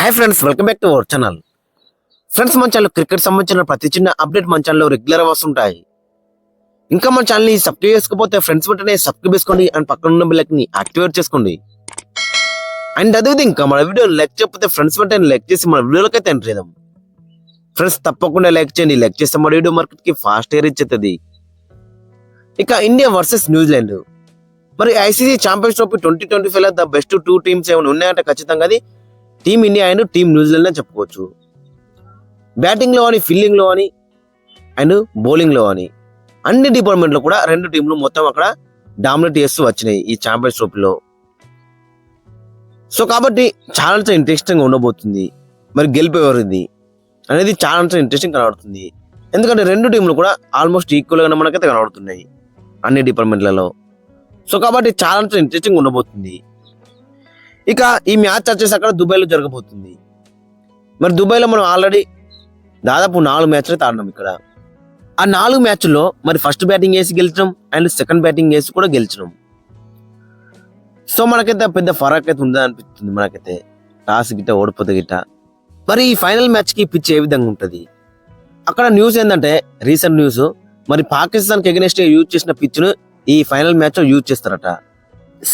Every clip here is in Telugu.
Hi friends, welcome back to our channel. Friends, మన ఛానల్ క్రికెట్ సంబంధించిన ప్రతి చిన్న అప్డేట్ మన ఛానల్లో రెగ్యులర్ వస్తుంటాయి. ఇంకా మన ఛానల్ని సబ్స్క్రైబ్ చేసుకోకపోతే ఫ్రెండ్స్ వెంటనే సబ్స్క్రైబ్ చేసుకోండి అండ్ పక్కన ఉన్న బెల్ ఐకాన్ని యాక్టివేట్ చేసుకోండి. అండ్ అదేవిధంగా ఇంకా మన వీడియో లైక్ చేయకపోతే ఫ్రెండ్స్ వెంటనే లైక్ చేసి మన వీడియోలోకి అయితే ఎంటర్ చేద్దాం. ఫ్రెండ్స్, తప్పకుండా లైక్ చేయండి. లైక్ చేస్తే మన వీడియో మార్కెట్కి ఫాస్ట్ రీచ్ అవుతుంది. ఇక ఇండియా వర్సెస్ న్యూజిలాండ్, మరి ఐసీసీ ఛాంపియన్స్ ట్రోఫీ 2025 లో ద బెస్ట్ టూ టీమ్స్ ఏమైనా ఉన్నాయంటే ఖచ్చితంగా అది team India and team New Zealand అని చెప్పుకోవచ్చు. బ్యాటింగ్ లో అని, ఫీల్డింగ్ లో అని అండ్ బౌలింగ్ లో అని అన్ని డిపార్ట్మెంట్ లో కూడా రెండు టీంలు మొత్తం అక్కడ డామినేట్ చేస్తూ వచ్చినాయి ఈ ఛాంపియన్స్ ట్రోఫీలో. సో కాబట్టి చాలా ఇంట్రెస్టింగ్ ఉండబోతుంది. మరి గెలిపేవారిది అనేది చాలా ఇంట్రెస్టింగ్ కనబడుతుంది. ఎందుకంటే రెండు టీంలు కూడా ఆల్మోస్ట్ ఈక్వల్ గా మనకైతే కనబడుతున్నాయి అన్ని డిపార్ట్మెంట్లలో. సో కాబట్టి చాలా ఇంట్రెస్టింగ్ ఉండబోతుంది. ఇక ఈ మ్యాచ్ వచ్చేసి అక్కడ దుబాయ్లో జరగబోతుంది. మరి దుబాయ్లో మనం ఆల్రెడీ దాదాపు 4 మ్యాచ్లు ఆడినాం. ఇక్కడ ఆ 4 మ్యాచ్ల్లో మరి ఫస్ట్ బ్యాటింగ్ వేసి గెలిచినాం అండ్ సెకండ్ బ్యాటింగ్ వేసి కూడా గెలిచినాం. సో మనకైతే పెద్ద ఫరాక్ అయితే ఉందా అనిపిస్తుంది మనకైతే, టాస్ గిట్ట ఓడిపోతే గిట్ట. మరి ఈ ఫైనల్ మ్యాచ్కి పిచ్ ఏ విధంగా ఉంటుంది? అక్కడ న్యూస్ ఏంటంటే, రీసెంట్ న్యూస్, మరి పాకిస్తాన్కి ఎగనెస్ట్ యూజ్ చేసిన పిచ్ను ఈ ఫైనల్ మ్యాచ్లో యూజ్ చేస్తారట,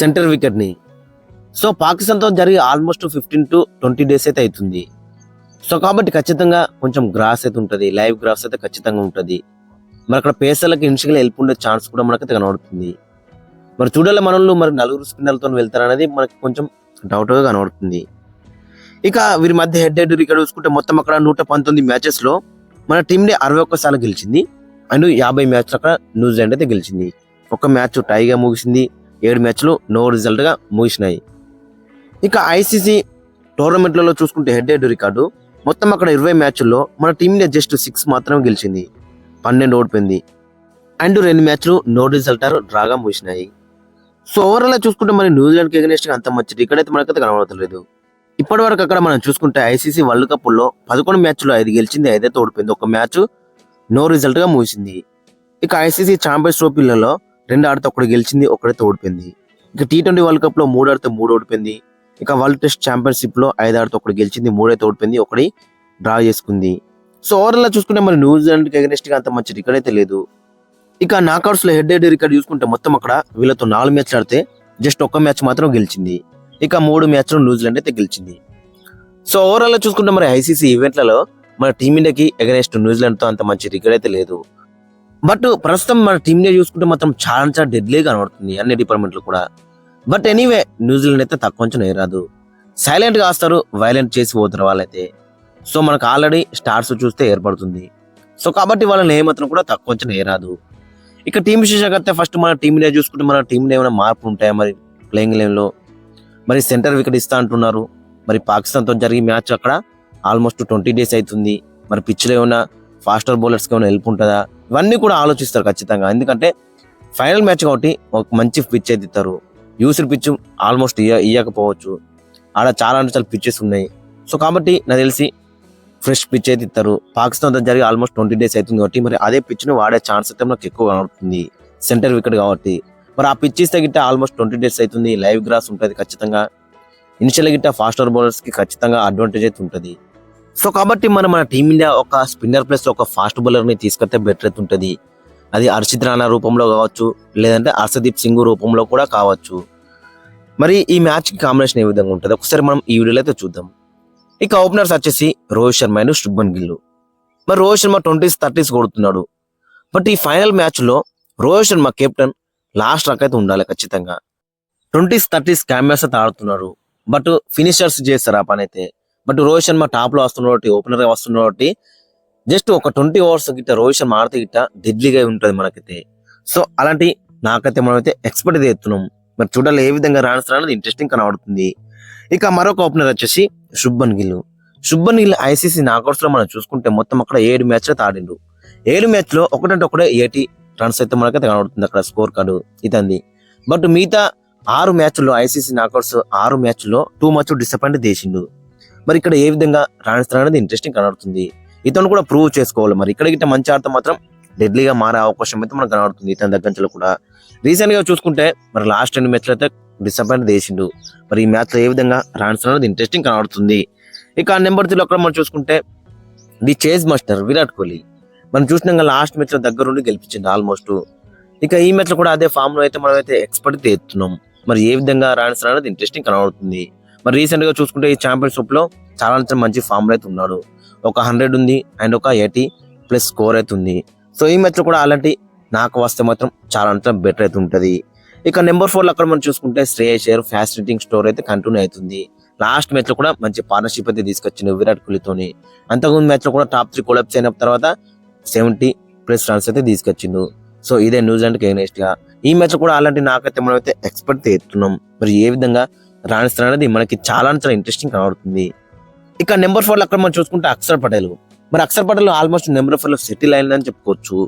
సెంటర్ వికెట్ని. సో పాకిస్తాన్తో జరిగి ఆల్మోస్ట్ 15 to 20 days అయితే అవుతుంది. సో కాబట్టి ఖచ్చితంగా కొంచెం గ్రాస్ అయితే ఉంటుంది, లైవ్ గ్రాస్ అయితే ఖచ్చితంగా ఉంటుంది. మరి అక్కడ పేసర్లకి ఇనిషియల్గా హెల్ప్ ఉండే ఛాన్స్ కూడా మనకైతే కనబడుతుంది. మరి చూడాలి మనల్ని మరి 4 స్పిన్నర్లతో వెళ్తారనేది మనకి కొంచెం డౌట్గా కనబడుతుంది. ఇక వీరి మధ్య హెడ్ రికార్డ్ చూసుకుంటే మొత్తం అక్కడ 119 మ్యాచెస్లో మన టీంని 61 సార్లు గెలిచింది అండ్ 50 మ్యాచ్లు అక్కడ న్యూజిలాండ్ అయితే గెలిచింది. ఒక మ్యాచ్ టైగా ముగిసింది, 7 మ్యాచ్లు నో రిజల్ట్గా ముగిసినాయి. ఇక ఐసీసీ టోర్నమెంట్లలో చూసుకుంటే హెడ్ రికార్డు మొత్తం అక్కడ 20 మ్యాచ్ల్లో మన టీంని జస్ట్ 6 మాత్రమే గెలిచింది, 12 ఓడిపోయింది అండ్ 2 మ్యాచ్లు నో రిజల్ట్ డ్రాగా ముగిసినాయి. సో ఓవరాల్ చూసుకుంటే మరి న్యూజిలాండ్కి ఎగనెస్ట్ అంత మంచిది ఇక్కడైతే మనకైతే కనబడతలేదు. ఇప్పటి వరకు అక్కడ మనం చూసుకుంటే ఐసీసీ వరల్డ్ కప్లో 11 మ్యాచ్లో 5 గెలిచింది, 5 అయితే ఓడిపోయింది, ఒక మ్యాచ్ నో రిజల్ట్గా ముగిసింది. ఇక ఐసీసీ ఛాంపియన్స్ ట్రోఫీలలో 2 ఆడితే 1 గెలిచింది, 1 అయితే ఓడిపోయింది. ఇక T20 వరల్డ్ కప్లో 3 ఆడితే 3 ఓడిపోయింది. ఇక వరల్డ్ టెస్ట్ ఛాంపియన్షిప్ లో 5 ఆడితే 1 గెలిచింది, 3 అయితే ఓడిపోయింది, 1 డ్రా చేసుకుంది. సో ఓవరాల్ చూసుకుంటే మరి న్యూజిలాండ్ కి అగెన్స్ట్ గా అంత మంచి ఇక్కడైతే లేదు. ఇక నాకౌట్స్ లో హెడ్ రికార్డ్ చూసుకుంటే మొత్తం అక్కడ వీళ్ళతో 4 మ్యాచ్లు ఆడితే జస్ట్ 1 మ్యాచ్ మాత్రం గెలిచింది, ఇక 3 మ్యాచ్లు న్యూజిలాండ్ అయితే గెలిచింది. సో ఓవరాల్ చూసుకుంటే మరి ఐసీసీ ఈవెంట్లలో మన టీమిండియాకి అగెన్స్ట్ న్యూజిలాండ్ తో అంత మంచి రికార్డ్ అయితే లేదు. బట్ ప్రస్తుతం మన టీమిండియా చూసుకుంటే మాత్రం చాలా డెడ్లీగా కనబడుతుంది అన్ని డిపార్ట్మెంట్లు కూడా. బట్ ఎనీవే న్యూజిలాండ్ అయితే తక్కువ కొంచెం రాదు, సైలెంట్ గా వస్తారు, వైలెంట్ చేసి పోతారు వాళ్ళైతే. సో మనకు ఆల్రెడీ స్టార్ట్స్ చూస్తే ఏర్పడుతుంది. సో కాబట్టి వాళ్ళని ఏమాత్రం కూడా తక్కువ కొంచెం రాదు. ఇక టీం విశేషంగా ఫస్ట్ మన టీంని చూసుకుంటే మన టీంలో ఏమైనా మార్పు ఉంటాయా మరి ప్లేయింగ్ లైన్ లో? మరి సెంటర్ వికెట్ ఇస్తా అంటున్నారు. మరి పాకిస్తాన్తో జరిగే మ్యాచ్ అక్కడ ఆల్మోస్ట్ 20 days అవుతుంది. మరి పిచ్లో ఏమైనా ఫాస్టర్ బౌలర్స్కి ఏమైనా హెల్ప్ ఉంటుందా? ఇవన్నీ కూడా ఆలోచిస్తారు ఖచ్చితంగా. ఎందుకంటే ఫైనల్ మ్యాచ్ కాబట్టి ఒక మంచి పిచ్ అయితే ఇస్తారు. యూస్డ్ పిచ్ ఆల్మోస్ట్ ఇవ్వకపోవచ్చు, ఆడ చాలా పిచ్చెస్ ఉన్నాయి. సో కాబట్టి నాకు తెలిసి ఫ్రెష్ పిచ్ అయితే ఇస్తారు. పాకిస్తాన్తో జరిగి ఆల్మోస్ట్ 20 days అవుతుంది కాబట్టి మరి అదే పిచ్ను వాడే ఛాన్స్ అయితే మనకు ఎక్కువ కనబడుతుంది, సెంటర్ వికెట్ కాబట్టి. మరి ఆ పిచ్ ఇస్తే గిట్ట ఆల్మోస్ట్ 20 days అవుతుంది, లైవ్ గ్రాస్ ఉంటుంది ఖచ్చితంగా. ఇనిషియల్ గిట్ట ఫాస్టర్ బౌలర్స్ కి ఖచ్చితంగా అడ్వాంటేజ్ అయితే ఉంటుంది. సో కాబట్టి మన టీమిండియా ఒక స్పిన్నర్ ప్లస్ ఒక ఫాస్ట్ బౌలర్ ని తీసుకొస్తే బెటర్ అయితే ఉంటుంది. అది హర్షిత్ రాణా రూపంలో కావచ్చు, లేదంటే హర్షదీప్ సింగ్ రూపంలో కూడా కావచ్చు. మరి ఈ మ్యాచ్ కి కాంబినేషన్ ఏ విధంగా ఉంటుంది ఒకసారి మనం ఈ వీడియోలో అయితే చూద్దాం. ఇక ఓపెనర్స్ వచ్చేసి రోహిత్ శర్మ అండ్ శుభ్మన్ గిల్. మరి రోహిత్ శర్మ 20s 30s కొడుతున్నాడు. బట్ ఈ ఫైనల్ మ్యాచ్ లో రోహిత్ శర్మ కెప్టెన్ లాస్ట్ రక్ అయితే ఉండాలి ఖచ్చితంగా. 20s 30s క్యామెరాస్ అయితే ఆడుతున్నారు, బట్ ఫినిషర్స్ చేస్తారు ఆ పని అయితే. బట్ రోహిత్ శర్మ టాప్ లో వస్తున్నాడు, ఓపెనర్ గా వస్తున్నాడు. జస్ట్ ఒక 20 overs గిట్ట రోహిత్ శర్మ ఆడితే గిట్ట డెడ్లీగా ఉంటుంది మనకైతే. సో అలాంటి నాకైతే మనమైతే ఎక్స్పెక్ట్ చేస్తున్నాం. మరి చూడాలి ఏ విధంగా రాణిస్తారు అనేది ఇంట్రెస్టింగ్ కనబడుతుంది. ఇక మరొక ఓపెనర్ వచ్చేసి శుభ్మన్ గిల్. శుభ్మన్ గిల్ ఐసీసీ నాకౌట్స్ లో మనం చూసుకుంటే మొత్తం అక్కడ 7 మ్యాచ్లు ఆడిండు. 7 మ్యాచ్లో 80 రన్స్ అయితే మనకైతే కనబడుతుంది అక్కడ స్కోర్ కార్డు ఇతంది. బట్ మిగతా 6 మ్యాచ్ల్లో ఐసీసీ నాకౌట్స్ 6 మ్యాచ్ల్లో 2 matches డిసప్పాయింట్ చేసిండు. మరి ఇక్కడ ఏ విధంగా రాణిస్తారు అనేది ఇంట్రెస్టింగ్ కనబడుతుంది. ఇతను కూడా ప్రూవ్ చేసుకోవాలి. మరి ఇక్కడ గిట్ట మంచి ఆడితే మాత్రం డెడ్లీగా మారే అవకాశం అయితే మనకు కనబడుతుంది ఇతని దగ్గర నుంచి కూడా. రీసెంట్ గా చూసుకుంటే మరి లాస్ట్ 2 మ్యాచ్లు అయితే డిసప్పాయింట్ చేసిండు. మరి ఈ మ్యాచ్ లో ఏ విధంగా రాణిస్తారు అనేది ఇంట్రెస్టింగ్ కనబడుతుంది. ఇక నెంబర్ 3 అక్కడ మనం చూసుకుంటే the chase master Virat Kohli. మనం చూసినాక లాస్ట్ మ్యాచ్ లో దగ్గరుండి గెలిపించింది ఆల్మోస్ట్. ఇక ఈ మ్యాచ్ లో కూడా అదే ఫామ్ లో అయితే మనం అయితే ఎక్స్పర్ట్ ఎత్తున్నాం. మరి ఏ విధంగా రాణిస్తారు అనేది ఇంట్రెస్టింగ్ కనబడుతుంది. మరి రీసెంట్ గా చూసుకుంటే ఈ ఛాంపియన్షిప్ లో చాలా మంచి ఫామ్ లో అయితే ఉన్నాడు. ఒక 100 ఉంది అండ్ ఒక 80+ స్కోర్ అయితే ఉంది. సో ఈ మ్యాచ్ లో కూడా అలాంటి నాకు వస్తే మాత్రం చాలా బెటర్ అయితే ఉంటది. ఇక నెంబర్ 4 లో అక్కడ మనం చూసుకుంటే శ్రేయస్ అయ్యర్ ఫ్యాసినేటింగ్ స్టోర్ అయితే కంటిన్యూ అవుతుంది. లాస్ట్ మ్యాచ్ లో కూడా మంచి పార్ట్నర్షిప్ అయితే తీసుకొచ్చింది విరాట్ కోహ్లీతోని. అంతకుముందు మ్యాచ్ లో కూడా టాప్ 3 కొలాప్స్ అయిన తర్వాత 70+ రన్స్ అయితే తీసుకొచ్చిండు. సో ఇదే న్యూజిలాండ్ కి ఎగనెస్ట్ గా ఈ మ్యాచ్ లో కూడా అలాంటి నాకైతే మనం అయితే ఎక్స్పెక్ట్ ఎత్తున్నాం. మరి ఏ విధంగా రాణిస్తారు అనేది మనకి చాలా ఇంట్రెస్టింగ్ కనబడుతుంది. ఇక నెంబర్ 4 లో అక్కడ మనం చూసుకుంటే అక్షర్ పటేల్. మరి అక్షర్ పటేల్ ఆల్మోస్ట్ నెంబర్ 4 లో సెటిల్ అయిందని చెప్పుకోవచ్చు.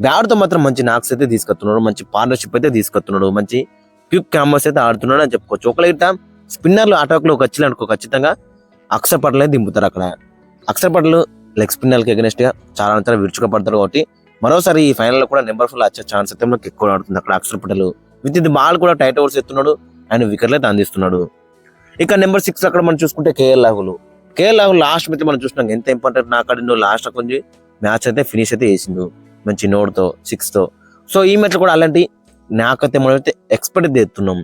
బ్యాట్ తో మాత్రం మంచి నాక్స్ అయితే తీసుకొస్తున్నాడు, మంచి పార్ట్నర్షిప్ అయితే తీసుకొస్తున్నాడు, మంచి క్విక్ కాంబోస్ అయితే ఆడుతున్నాడు అని చెప్పుకోవచ్చు. ఒకవేళ స్పిన్నర్లు అటాక్ లో వచ్చిందనుకో ఖచ్చితంగా అక్షర్ పటేల్ అయితే దింపుతారు. అక్కడ అక్షర్ పటేల్ లెగ్ స్పిన్నర్ కి ఎగనెస్ట్ గా చాలా విరుచుగా పడతారు. కాబట్టి మరోసారి ఈ ఫైనల్ లో కూడా నెంబర్ 4 లో వచ్చే ఛాన్స్ అయితే మనకు ఎక్కువ ఆడుతుంది. అక్కడ అక్షర్ పటేల్ విత్ ఇది బాల్ కూడా టైట్ ఓవర్స్ ఎత్తున్నాడు అండ్ వికెట్లు అయితే అందిస్తున్నాడు. ఇక నెంబర్ 6 అక్కడ మనం చూసుకుంటే కేఎల్ రాహుల్ లాస్ట్ మ్యాచ్ మనం చూసినాం ఎంత ఇంపార్టెంట్ నాకు ఆడిండు. లాస్ట్ కొంచెం మ్యాచ్ అయితే ఫినిష్ అయితే చేసిండు మంచి నోట్ తో 6 తో. సో ఈ మ్యాచ్ కూడా అలాంటి నాకైతే మనం అయితే ఎక్స్పెక్ట్ అయితే ఎత్తున్నాం.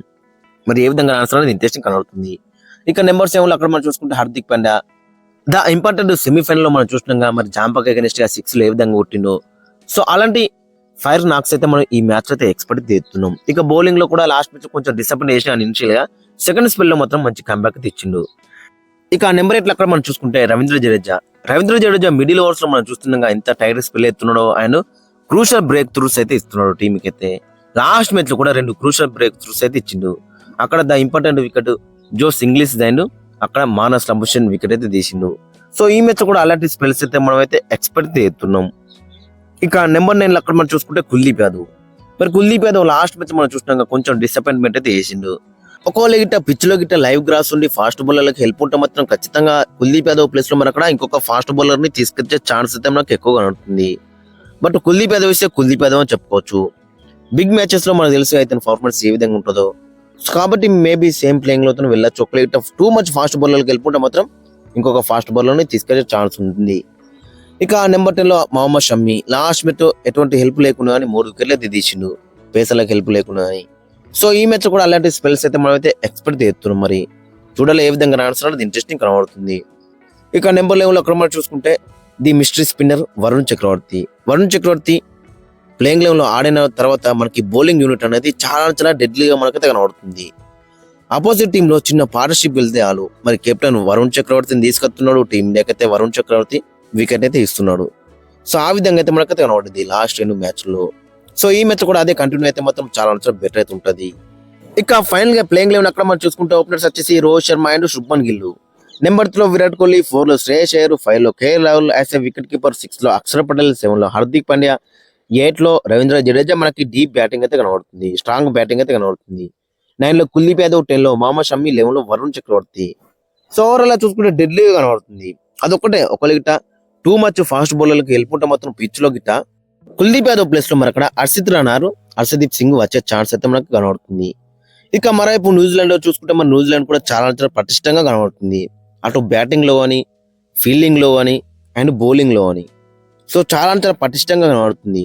మరి ఏ విధంగా ఆన్సర్ అనేది ఇంట్రెస్టింగ్ కనబడుతుంది. ఇక నెంబర్ 7 లో అక్కడ మనం చూసుకుంటే Hardik Pandya the important semi-final లో మనం చూసినాం మరి జాంపాక్ అగైనెస్ట్ గా 6 లో ఏ విధంగా కొట్టిండో. సో అలాంటి ఫైర్ నాక్స్ అయితే మనం ఈ మ్యాచ్ అయితే ఎక్స్పెక్ట్ చేస్తున్నాం. ఇక బౌలింగ్ లో కూడా లాస్ట్ మ్యాచ్ కొంచెం డిసప్పాయింట్ చేసిన ఇనిషియల్ గా సెకండ్ స్పెల్ లో మాత్రం మంచి కంబ్యాక్ తెచ్చిండు. ఇక నెంబర్ 8 లో అక్కడ మనం చూసుకుంటే రవీంద్ర జడేజా మిడిల్ ఓవర్స్ లో మనం చూస్తున్నాం ఎంత టైర్ స్పెల్ ఎత్తున్నాడో అండ్ క్రూషల్ బ్రేక్ త్రూస్ అయితే ఇస్తున్నాడు టీమ్ కి అయితే. లాస్ట్ మ్యాచ్ లో కూడా 2 క్రూషల్ బ్రేక్ త్రూస్ అయితే ఇచ్చిండు. అక్కడ the important wicket Josh Inglis and అక్కడ మానస్ లంబుషన్ వికెట్ అయితే తీసిండు. సో ఈ మ్యాచ్ కూడా అలాంటి స్పెల్స్ అయితే మనం అయితే ఎక్స్పెక్ట్ చేస్తున్నాం. ఇక నెంబర్ 9 లో అక్కడ మనం చూసుకుంటే కుల్దీప్ యాదవ్ లాస్ట్ మ్యాచ్ మనం చూసినాక కొంచెం డిసప్పాయింట్మెంట్ అయితే చేసిండు. ఒకవేళ గిట్ట పిచ్ లో గిట్ట లైవ్ గ్రాస్ ఉండి ఫాస్ట్ బౌలర్లకు హెల్ప్ ఉంటే మాత్రం ఖచ్చితంగా కుల్దీప్ యాదవ్ ప్లేస్ లో మనకు ఇంకొక ఫాస్ట్ బౌలర్ ని తీసుకొచ్చే ఛాన్స్ అయితే మనకు ఎక్కువగా ఉంటుంది. బట్ కుల్దీప్ యాదవ్ ఇస్తే కుల్దీప్ యాదవ్ అని చెప్పుకోవచ్చు. బిగ్ మ్యాచెస్ లో మనకు తెలుసు అయితే పర్ఫార్మెన్స్ ఏ విధంగా ఉంటుందో. కాబట్టి మేబీ సేమ్ ప్లేయింగ్ లో వెళ్ళొచ్చు. ఒకవేళ టూ మచ్ ఫాస్ట్ బౌలర్లకు హెల్ప్ ఉంటే మాత్రం ఇంకొక ఫాస్ట్ బౌలర్ ని తీసుకొచ్చే ఛాన్స్ ఉంటుంది. ఇక నెంబర్ 10 లో మొహమ్మద్ షమ్మి లాస్ట్ మ్యాచ్ ఎటువంటి హెల్ప్ లేకుండా అని 3 వికెట్లు అయితే తీసిండు పేసర్లకు హెల్ప్ లేకుండా అని. సో ఈ మ్యాచ్ కూడా అలాంటి స్పెల్స్ అయితే మనం అయితే ఎక్స్పెక్ట్ చేస్తున్నాం. మరి చూడాలి ఏ విధంగా రాణిస్తారు అది ఇంట్రెస్టింగ్ కనబడుతుంది. ఇక నెంబర్ 11 లో అక్కడ మనం చూసుకుంటే the mystery spinner Varun Chakravarthy playing level లో ఆడిన తర్వాత మనకి బౌలింగ్ యూనిట్ అనేది చాలా డెడ్లీగా మనకైతే కనబడుతుంది. ఆపోజిట్ టీమ్ లో చిన్న పార్ట్నర్షిప్ వెళ్తే ఆలు మరి కెప్టెన్ వరుణ్ చక్రవర్తిని తీసుకొస్తున్నాడు. టీం లేకైతే వరుణ్ చక్రవర్తి వికెట్ అయితే ఇస్తున్నాడు. సో ఆ విధంగా అయితే మనకైతే కనబడుతుంది లాస్ట్ 2 మ్యాచ్ లో. సో ఈ మ్యాచ్ కూడా అదే కంటిన్యూ అయితే మాత్రం చాలా బెటర్ అయితే ఉంటుంది. ఇక ఫైనల్ గా ప్లేయింగ్ లెవెన్ అక్కడ మనం చూసుకుంటే ఓపెనర్స్ వచ్చేసి రోహిత్ శర్మ అండ్ శుభ్మన్ గిల్. నెంబర్ 3 లో విరాట్ కోహ్లీ, 4 లో శ్రేయస్ అయ్యర్, 5 లో KL Rahul as a wicket keeper, 6 లో అక్షర్ పటేల్, 7 లో హార్దిక్ పాండ్యా, 8 లో రవీంద్ర జడేజా మనకి డీప్ బ్యాటింగ్ అయితే కనబడుతుంది, స్ట్రాంగ్ బ్యాటింగ్ అయితే కనబడుతుంది. 9 లో కుల్దీప్ యాదవ్, 10 లో మొహమ్మద్ షమి, 11 లో వరుణ్ చక్రవర్తి. సో ఓవరాల్ చూసుకుంటే డెడ్లీగా కనబడుతుంది. అదొకటే ఒకవేళ గిట్ట టూ మచ్ ఫాస్ట్ బౌలర్లకు హెల్ప్ ఉంటే మాత్రం పిచ్ లో గిట్ట కుల్దీప్ యాదవ్ ప్లేస్ లో మరి అక్కడ హర్షదీప్ సింగ్ వచ్చే ఛాన్స్ అయితే మనకు కనబడుతుంది. ఇక మరోవైపు న్యూజిలాండ్ లో చూసుకుంటే మన న్యూజిలాండ్ కూడా చాలా పటిష్టంగా కనబడుతుంది. అటు బ్యాటింగ్ లో అని, ఫీల్డింగ్ లో అని అండ్ బౌలింగ్ లో అని. సో చాలా పటిష్టంగా కనబడుతుంది.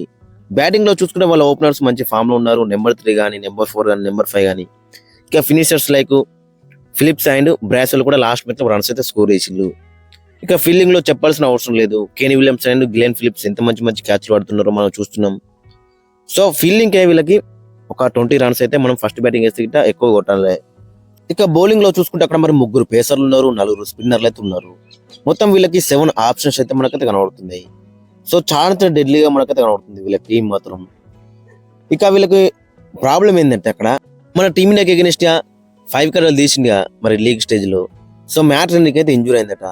బ్యాటింగ్ లో చూసుకుంటే వాళ్ళ ఓపెనర్స్ మంచి ఫామ్ లో ఉన్నారు. నెంబర్ 3 కానీ, నెంబర్ 4 కానీ, నెంబర్ 5 కానీ. ఇక ఫినిషర్స్ లైక్ ఫిలిప్స్ అండ్ బ్రాసెల్ కూడా లాస్ట్ మ్యాచ్ లో రన్స్ అయితే స్కోర్ చేసిండ్రు. ఇక ఫీల్డింగ్ లో చెప్పాల్సిన అవసరం లేదు. కేనీ విలియమ్స్ అండ్ గ్లెన్ ఫిలిప్స్ ఎంత మంచి క్యాచ్లు ఆడుతున్నారో మనం చూస్తున్నాం. సో ఫీల్డింగ్ కే వీళ్ళకి ఒక 20 రన్స్ అయితే మనం ఫస్ట్ బ్యాటింగ్ వేస్తే గిట్ట ఎక్కువ కొట్టాలి. ఇక బౌలింగ్ లో చూసుకుంటే అక్కడ మరి 3 పేసర్లు ఉన్నారు, 4 స్పిన్నర్లు అయితే ఉన్నారు. మొత్తం వీళ్ళకి 7 ఆప్షన్స్ అయితే మనకైతే కనబడుతున్నాయి. సో చాలా డెడ్లీగా మనకైతే కనబడుతుంది వీళ్ళ టీం మాత్రం. ఇక వీళ్ళకి ప్రాబ్లం ఏంటంటే అక్కడ మన టీం ఇండియాకి ఎగెనిస్ట్ గా 5 వికెట్లు తీసిందిగా మరి లీగ్ స్టేజ్ లో. సో మ్యాట్ రేంజ్కి అయితే ఇంజూర్ అయిందట.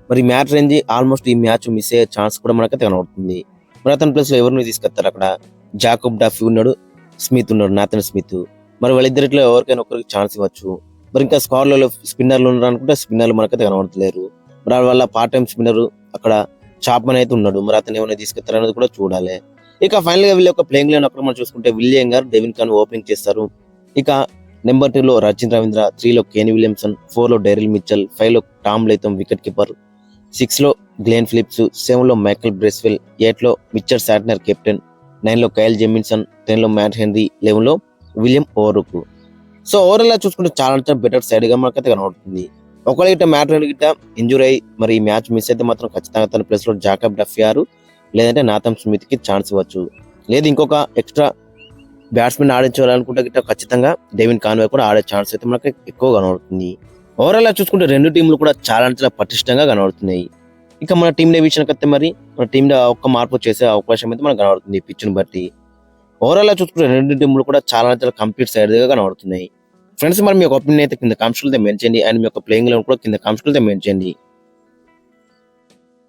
మరి మ్యాట్ రేంజ్ ఆల్మోస్ట్ ఈ మ్యాచ్ మిస్ అయ్యే ఛాన్స్ కూడా మనకైతే కనబడుతుంది. మరి అతని ప్లేస్ లో ఎవరిని తీసుకొస్తారు అక్కడ? జాకబ్ డఫీ ఉన్నాడు, స్మిత్ ఉన్నాడు, నాథన్ స్మిత్. మరి వాళ్ళిద్దరిలో ఎవరికైనా ఒకరికి ఛాన్స్ ఇవ్వచ్చు. మరి ఇంకా స్క్వాడ్లలో స్పిన్నర్లు ఉన్నారు అనుకుంటే స్పిన్నర్లు మనకైతే కనబడతలేరు. మరి వాళ్ళ పార్ట్ టైం స్పిన్నర్ అక్కడ చాప్మన్ అయితే ఉన్నాడు. మరి అతను ఏమైనా తీసుకొస్తారనేది కూడా చూడాలి. ఇక ఫైనల్ గా వీళ్ళ యొక్క ప్లేయింగ్ లైన్ అక్కడ మనం చూసుకుంటే విలియం గారు, డెవిన్ కాన్ ఓపెనింగ్ చేస్తారు. ఇక నెంబర్ 2లో రచిన్ రవీంద్ర, 3లో కేన్ విలియమ్సన్, 4లో డెరిల్ మిచెల్, 5లో టామ్ లైథమ్ వికెట్ కీపర్, 6లో గ్లెన్ ఫిలిప్స్, 7లో మైకెల్ బ్రెస్వెల్, 8లో మిచ్చర్ శాట్నర్ కెప్టెన్, 9లో కైల్ జెమిన్సన్, 10లో మ్యాట్ హెన్రీ, 11లో విలియం ఓవరుక్. సో ఓవరాల్ గా చూసుకుంటే చాలా బెటర్ సైడ్ గా మనకైతే కనబడుతుంది. ఒకవేళ ఇట్లా మ్యాట్ హెన్రీ గిట్ట ఇంజురీ అయ్యి మరి ఈ మ్యాచ్ మిస్ అయితే మాత్రం ఖచ్చితంగా తన ప్లేస్ లో జాకబ్ డఫియారు లేదంటే నాథన్ స్మిత్ కి ఛాన్స్ ఇవ్వచ్చు. లేదు ఇంకొక ఎక్స్ట్రా బ్యాట్స్మెన్ ఆడించాలనుకుంటే గిట్ట ఖచ్చితంగా డేవిడ్ కాన్వే కూడా ఆడే ఛాన్స్ అయితే మనకి ఎక్కువ కనబడుతుంది. ఓవరాల్ గా చూసుకుంటే రెండు టీంలు కూడా చాలా పటిష్టంగా కనబడుతున్నాయి. ఇక మన టీం విషయానికి వస్తే మరి మన టీంలో ఒక్క మార్పు చేసే అవకాశం అయితే మనకు కనబడుతుంది పిచ్చును బట్టి. ఓవరాల్ గా చూసుకుంటే రెండు టీంలు కూడా చాలా కంప్లీట్ సైడ్ గా కనబడుతున్నాయి. ఫ్రెండ్స్ మరి మీ ఒపీనియన్ అయితే కింద కామెంట్స్ లో మెన్షన్ చేయండి అండ్ మీ యొక్క ప్లేయింగ్ లో కూడా కింద కామెంట్స్ లో మెన్షన్ చేయండి.